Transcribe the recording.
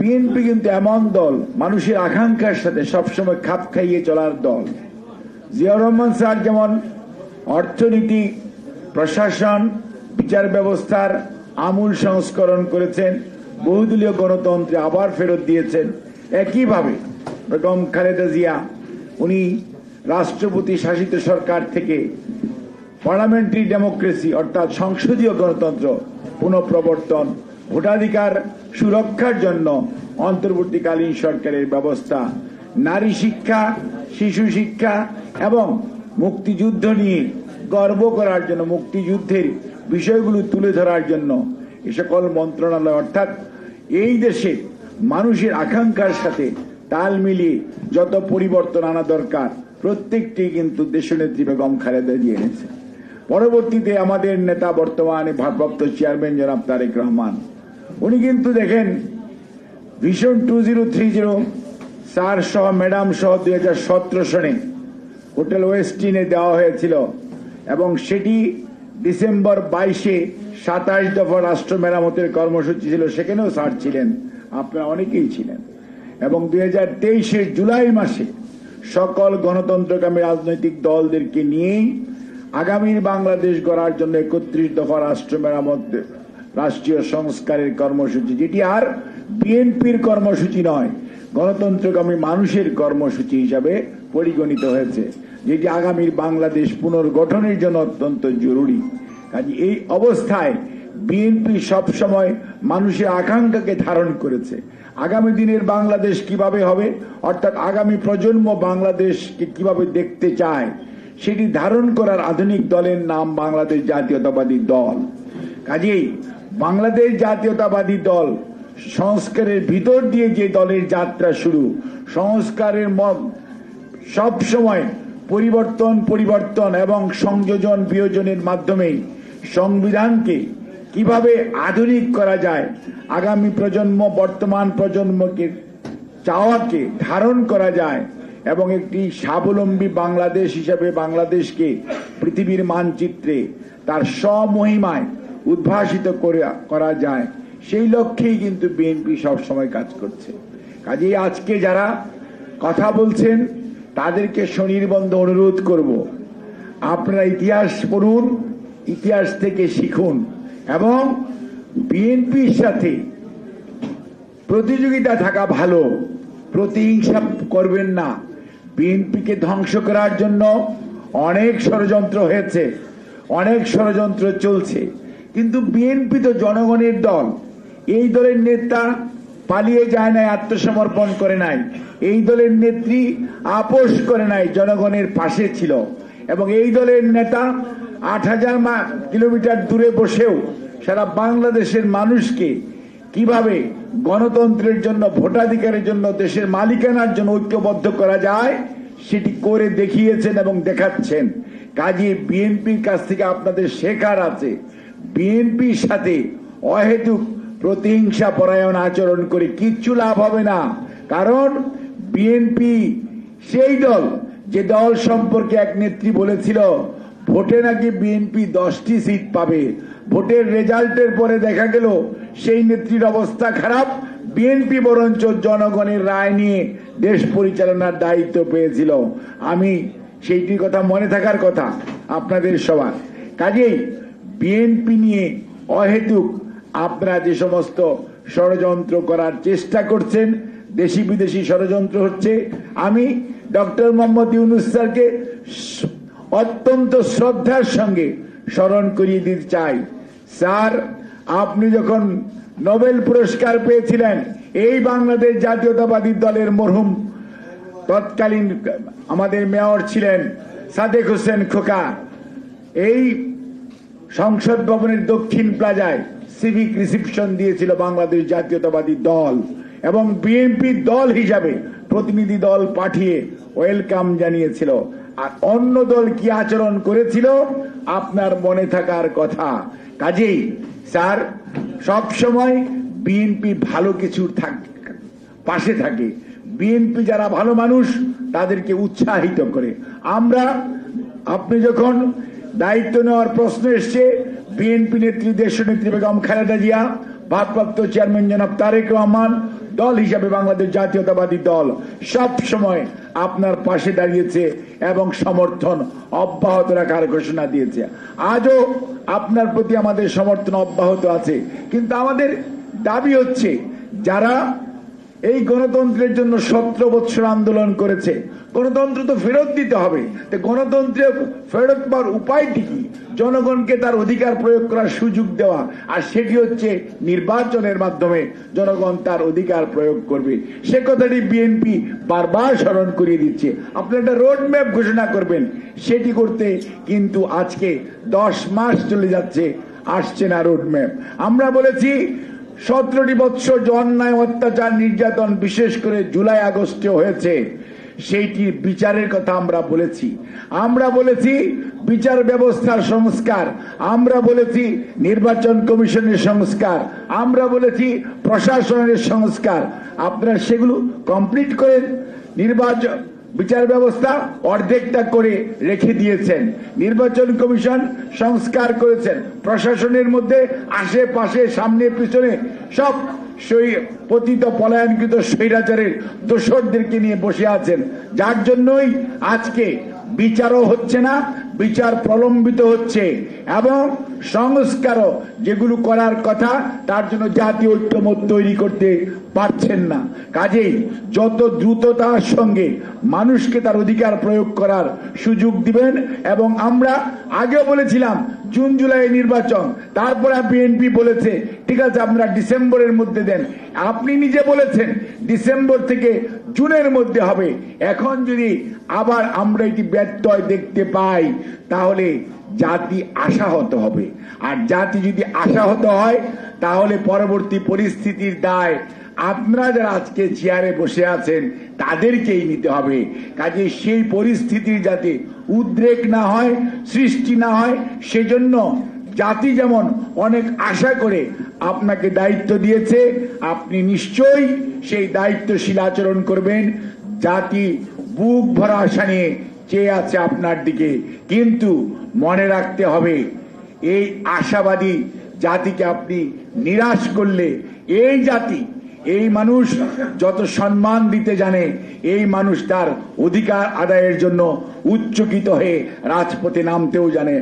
BNP কিন্তু এমন দল মানুষের আকাঙ্ক্ষার সাথে সবসময় খাপ খাইয়ে চলার দল। জিয়াউর রহমান স্যার যেমন অর্থনীতি, প্রশাসন, বিচার ব্যবস্থার আমূল সংস্করণ করেছেন, বহুদলীয় গণতন্ত্রে আবার ফেরত দিয়েছেন, একইভাবে বেগম খালেদা জিয়া উনি রাষ্ট্রপতি শাসিত সরকার থেকে পার্লামেন্টারি ডেমোক্রেসি অর্থাৎ সংসদীয় গণতন্ত্র পুনঃপ্রবর্তন, ভোটাধিকার সুরক্ষার জন্য অন্তর্বর্তীকালীন সরকারের ব্যবস্থা, নারী শিক্ষা, শিশু শিক্ষা এবং মুক্তিযুদ্ধ নিয়ে গর্ব করার জন্য, মুক্তিযুদ্ধের বিষয়গুলো তুলে ধরার জন্য এ সকল মন্ত্রণালয় অর্থাৎ এই দেশে মানুষের আকাঙ্ক্ষার সাথে তাল মিলিয়ে যত পরিবর্তন আনা দরকার প্রত্যেকটি কিন্তু দেশনেত্রী বেগম খালেদা জিয়া এনেছে। পরবর্তীতে আমাদের নেতা বর্তমানে ভারপ্রাপ্ত চেয়ারম্যান জনাব তারেক রহমান, উনি কিন্তু দেখেন ভিশন 2030 স্যার সহ ম্যাডাম সহ 2017 সনে হোটেল ওয়েস্টিনে দেওয়া হয়েছিল এবং সেটি ডিসেম্বর 22-এ 27 দফা রাষ্ট্র মেরামতের কর্মসূচি ছিল, সেখানেও স্যার ছিলেন, আপনারা অনেকেই ছিলেন। এবং 2023-এর জুলাই মাসে সকল গণতন্ত্রকামী রাজনৈতিক দলদেরকে নিয়েই আগামীর বাংলাদেশ গড়ার জন্য 31 দফা রাষ্ট্র মেরামত রাষ্ট্রীয় সংস্কারের কর্মসূচি, যেটি আর বিএনপির কর্মসূচি নয়, গণতন্ত্রকামী মানুষের কর্মসূচি হিসাবে পরিগণিত হয়েছে, যেটি আগামীর বাংলাদেশ পুনর্গঠনের জন্য অত্যন্ত জরুরি। কাজে এই অবস্থায় বিএনপি সবসময় মানুষের আকাঙ্ক্ষাকে ধারণ করেছে। আগামী দিনের বাংলাদেশ কিভাবে হবে অর্থাৎ আগামী প্রজন্ম বাংলাদেশকে কিভাবে দেখতে চায় সেটি ধারণ করার আধুনিক দলের নাম বাংলাদেশ জাতীয়তাবাদী দল। কাজেই বাংলাদেশ জাতীয়তাবাদী দল সংস্কারের ভিতর দিয়ে যে দলের যাত্রা শুরু, সংস্কারের সব সময় পরিবর্তন এবং সংযোজন বিয়োজনের মাধ্যমে সংবিধানকে কিভাবে আধুনিক করা যায়, আগামী প্রজন্ম বর্তমান প্রজন্মকে চাওয়াকে ধারণ করা যায় এবং একটি স্বাবলম্বী বাংলাদেশ হিসেবে বাংলাদেশকে পৃথিবীর মানচিত্রে তার স্বমহিমায় উদ্ভাসিত করা যায়, সেই লক্ষ্যেই কিন্তু বিএনপি সবসময় কাজ করছে। কাজেই আজকে যারা কথা বলছেন তাদেরকে সুনির্বন্ধ অনুরোধ করব, আপনারা ইতিহাস পড়ুন, ইতিহাস থেকে শিখুন এবং বিএনপির সাথে প্রতিযোগিতা থাকা ভালো, প্রতিহিংসা করবেন না। বিএনপিকে ধ্বংস করার জন্য অনেক ষড়যন্ত্র হয়েছে, অনেক ষড়যন্ত্র চলছে, কিন্তু বিএনপি তো জনগণের দল। এই দলের নেতা পালিয়ে যায় নাই, আত্মসমর্পণ করে নাই, এই দলের নেত্রী আপোষ করে নাই, জনগণের পাশে ছিল এবং এই দলের নেতা 8000 কিলোমিটার দূরে বসেও সারা বাংলাদেশের মানুষকে কিভাবে গণতন্ত্রের জন্য, ভোটাধিকারের জন্য, দেশের মালিকানার জন্য ঐক্যবদ্ধ করা যায় সেটি করে দেখিয়েছেন এবং দেখাচ্ছেন। কাজে বিএনপির কাছ থেকে আপনাদের শেখার আছে। বিএনপির সাথে অহেতুক প্রতিহিংসা পরায়ণ আচরণ করে কিচ্ছু লাভ হবে না, কারণ বিএনপি সেই দল যে দল সম্পর্কে এক নেত্রী বলেছিল ভোটে নাকি বিএনপি 10টি সিট পাবে, ভোটের রেজাল্টের পরে দেখা গেল সেই নেত্রীর অবস্থা খারাপ, বিএনপি বরঞ্চ জনগণের রায় নিয়ে দেশ পরিচালনার দায়িত্ব পেয়েছিল। আমি সেইটির কথা মনে থাকার কথা আপনাদের সবার। কাজেই বিএনপি নিয়ে অহেতুক আপনারা যে সমস্ত ষড়যন্ত্র করার চেষ্টা করছেন, দেশি বিদেশি ষড়যন্ত্র হচ্ছে, আমি ডক্টর মোহাম্মদ ইউনূস স্যারকে অত্যন্ত শ্রদ্ধার সঙ্গে স্মরণ করিয়ে দিতে চাই। স্যার, আপনি যখন নোবেল পুরস্কার পেয়েছিলেন, এই বাংলাদেশ জাতীয়তাবাদী দলের মরহুম তৎকালীন আমাদের মেয়র ছিলেন সাদেক হোসেন খোকা, এই সংসদ ভবনের দক্ষিণ প্লাজায় সিভিক রিসেপশন দিয়েছিল বাংলাদেশ জাতীয়তাবাদী দল এবং বিএনপি দল হিসাবে প্রতিনিধি দল পাঠিয়ে ওয়েলকাম জানিয়েছিল। আর অন্য দল কি আচরণ করেছিল আপনার মনে থাকার কথা। কাজেই স্যার, সব সময় বিএনপি ভালো কিছুর পাশে থাকে, বিএনপি যারা ভালো মানুষ তাদেরকে উৎসাহিত করে। আপনি যখন দায়িত্ব নেওয়ার প্রশ্ন এসছে, বিএনপি নেত্রী দেশনেত্রী বেগম খালেদা জিয়া, ভারপ্রাপ্ত চেয়ারম্যান জনাব তারেক রহমান, দল হিসাবে বাংলাদেশ জাতীয়তাবাদী দল সব সময় আপনার পাশে দাঁড়িয়েছে এবং সমর্থন অব্যাহত রাখার ঘোষণা দিয়েছে। আজও আপনার প্রতি আমাদের সমর্থন অব্যাহত আছে, কিন্তু আমাদের দাবি হচ্ছে যারা এই গণতন্ত্রের জন্য 17 বছর আন্দোলন করেছে, গণতন্ত্র তো ফেরত দিতে হবে। তো গণতন্ত্রে ফেরত পাওয়ার উপায়টি কি? জনগণকে তার অধিকার প্রয়োগ করার সুযোগ দেওয়া, আর সেটি হচ্ছে নির্বাচনের মাধ্যমে জনগণ তার অধিকার প্রয়োগ করবে। সে কথাটি বিএনপি বারবার স্মরণ করিয়ে দিচ্ছে। আপনি একটা রোড ম্যাপ ঘোষণা করবেন, সেটি করতে কিন্তু আজকে 10 মাস চলে যাচ্ছে, আসছে না রোড ম্যাপ। আমরা বলেছি 17টি বছর যে অন্যায় অত্যাচার নির্যাতন বিশেষ করে জুলাই আগস্টে হয়েছে, সেইটির বিচারের কথা আমরা বলেছি। আমরা বলেছি বিচার ব্যবস্থার সংস্কার, আমরা বলেছি নির্বাচন কমিশনের সংস্কার, আমরা বলেছি প্রশাসনের সংস্কার। আপনারা সেগুলো কমপ্লিট করেন। নির্বাচন বিচার ব্যবস্থা অর্ধেকটা করে রেখে দিয়েছেন, নির্বাচন কমিশন সংস্কার করেছেন, প্রশাসনের মধ্যে আশেপাশে সামনে পিছনে সব পতিত পলায়নকৃত স্বৈরাচারের দোসরদেরকে নিয়ে বসে আছেন, যার জন্যই আজকে বিচারও হচ্ছে না, বিচার প্রলম্বিত হচ্ছে এবং সংস্কারও যেগুলো করার কথা তার জন্য জাতীয় ঐক্যমত তৈরি করতে পারছেন না। কাজেই যত দ্রুততার সঙ্গে মানুষকে তার অধিকার প্রয়োগ করার সুযোগ দিবেন। এবং আমরা আগেও বলেছিলাম জুন জুলাই নির্বাচন, তারপরে বিএনপি বলেছে ঠিক আছে আপনারা ডিসেম্বরের মধ্যে দেন, আপনি নিজে বলেছেন ডিসেম্বর থেকে জুনের মধ্যে হবে। এখন যদি আবার আমরা এটি ব্যত্যয় দেখতে পাই তাহলে জাতি আশাহত হবে, আর জাতি যদি আশাহত হয় তাহলে পরবর্তী পরিস্থিতির দায় আপনারা যারা আজকে চেয়ারে বসে আছেন তাদেরকেই নিতে হবে। কাজে সেই পরিস্থিতির যাতে উদ্রেক না হয়, সৃষ্টি না হয়, সেজন্য জাতি যেমন অনেক আশা করে আপনাকে দায়িত্ব দিয়েছে, আপনি নিশ্চয়ই সেই দায়িত্বশীল আচরণ করবেন। জাতি বুক ভরা আশা নিয়ে চেয়ে আছে আপনার দিকে, কিন্তু মনে রাখতে হবে এই আশাবাদী জাতিকে আপনি নিরাশ করলে এই জাতি, এই মানুষ যত সম্মান দিতে জানে, এই মানুষ তার অধিকার আদায়ের জন্য উচ্চকিত হয়ে রাজপথে নামতেও জানে।